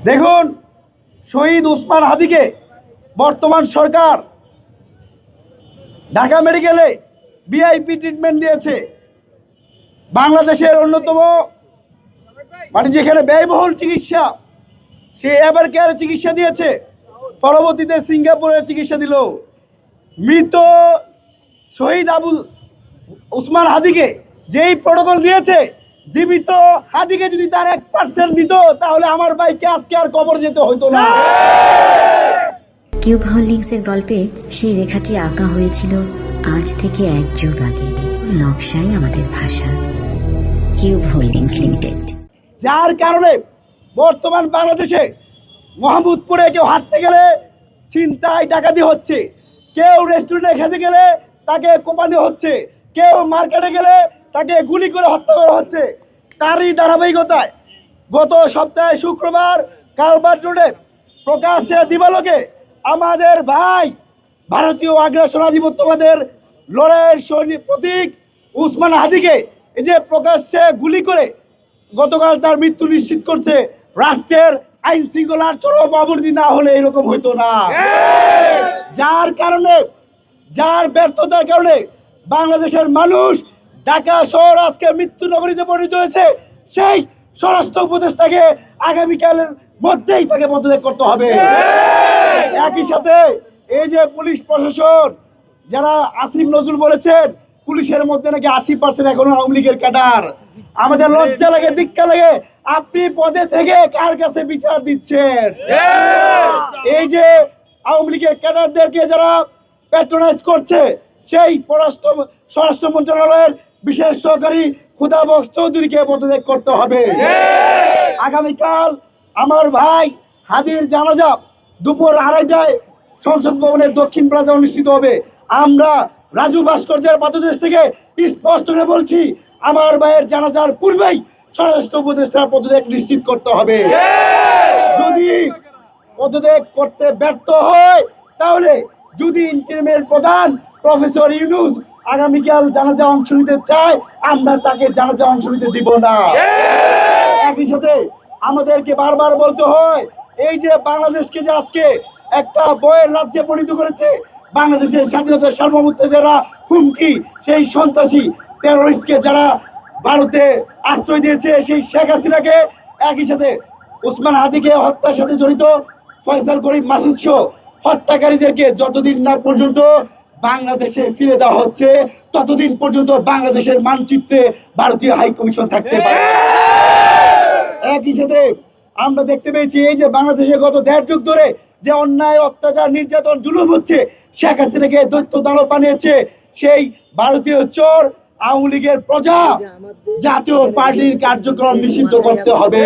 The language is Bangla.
দেখুন, শহীদ ওসমান হাদিকে বর্তমান সরকার ঢাকা মেডিকেলে ভিআইপি ট্রিটমেন্ট দিয়েছে। বাংলাদেশের অন্যতম যেখানে ব্যয়বহুল চিকিৎসা, সে এভার কেয়ারে চিকিৎসা দিয়েছে, পরবর্তীতে সিঙ্গাপুরে চিকিৎসা দিল। মৃত শহীদ ওসমান হাদিকে যেই প্রোটোকল দিয়েছে, জীবিত হাদিকে যদি তার 1% দিত, তাহলে আমার ভাইকে আজকে আর কবর যেতে হতো না। কিউব হোল্ডিংসের গল্পে সেই রেখাটি আঁকা হয়েছিল আজ থেকে 1 যুগ আগে। নকশাই আমাদের ভাষা। Cube holdings limited. যার কারণে বর্তমান বাংলাদেশে মোহাম্মদপুরে কেউ হাঁটতে গেলে ছিনতাই ডাকাতি হচ্ছে, কেউ রেস্টুরেন্টে খেতে গেলে তাকে কোপানো হচ্ছে, কেউ মার্কেটে গেলে তাকে গুলি করে হত্যা করা হচ্ছে। তারই ধারাবাহিকতায় গত সপ্তাহে শুক্রবার কালভার্ট রোডে প্রকাশ্যে দিবালোকে আমাদের ভাই ভারতীয় আগ্রাসন আধিপত্যবাদের লড়াইয়ের প্রতীক ওসমান হাদিকে এই যে প্রকাশ্যে গুলি করে গতকাল তার মৃত্যু নিশ্চিত করছে। রাষ্ট্রের আইন শৃঙ্খলার চরম অবনতি না হলে এরকম হইতো না। যার কারণে, যার ব্যর্থতার কারণে বাংলাদেশের মানুষ ঢাকা শহর আজকে মৃত্যু নগরীতে পরিণত হয়েছে। সেই স্বরাষ্ট্র উপদেষ্টাকে আগামীকালের মধ্যেই তাকে পদত্যাগ করতে হবে। একই সাথে এই যে পুলিশ প্রশাসন, যারা আসিফ নজরুল বলেছেন পুলিশের মধ্যে নাকি 80% এখনো আওয়ামী লীগের ক্যাডার। আমাদের লজ্জা লাগে, ধিক্কার লাগে। আপনি পদে থেকে কার কাছে বিচার দিচ্ছেন? এই যে আওয়ামী লীগের ক্যাডারদেরকে যারা প্যাট্রোনাইজ করছে, সেই স্বরাষ্ট্র মন্ত্রণালয়ের বিশেষ সহকারী খুদাবক্স চৌধুরীকে পদত্যাগ করতে হবে। আগামীকাল আমার ভাই হাদির জানাজা দুপুর 2:30টায় সংসদ ভবনের দক্ষিণ প্লাজা অনুষ্ঠিত হবে। আমরা রাজু ভাস্কর্যের পাদদেশ থেকে স্পষ্ট করে বলছি, আমার ভাইয়ের জানাজার পূর্বেই স্বরাষ্ট্র উপদেষ্টার পদত্যাগ নিশ্চিত করতে হবে। যদি পদত্যাগ করতে ব্যর্থ হয়, তাহলে যদি ইন্টারিমের প্রধান প্রফেসর ইউনূস আগামীকাল জানাজা অংশ নিতে চায়, আমরা তাকে জানাজা অংশ নিতে দিব না। একই সাথে আমাদেরকে বারবার বলতে হয়, এই যে বাংলাদেশকে যে আজকে একটা বয়ের রাজ্যে পরিণত করেছে, বাংলাদেশের স্বাধীনতার সার্বভৌমত্বে যারা হুমকি, সেই সন্ত্রাসী টেরোরিস্টকে যারা ভারতে আশ্রয় দিয়েছে, সেই শেখ হাসিনাকে, একই সাথে ওসমান হাদিকে হত্যার সাথে জড়িত ফয়সাল করিম মাসুদ সহ হত্যাকারীদেরকে যতদিন না পর্যন্ত বাংলাদেশে ফিরে দেওয়া হচ্ছে, ততদিন পর্যন্ত বাংলাদেশের মানচিত্রে ভারতীয় হাই কমিশন থাকতে পারে। একই সাথে আমরা দেখতে পেয়েছি, এই যে বাংলাদেশে গত 1.5 যুগ ধরে যে অন্যায়, অত্যাচার, নির্যাতন, জুলুম হচ্ছে, শেখ হাসিনাকে দৈত্য দানব বানিয়েছে সেই ভারতীয় চোর আওয়ামী লীগের প্রজা। জাতীয় পার্টির কার্যক্রম নিষিদ্ধ করতে হবে।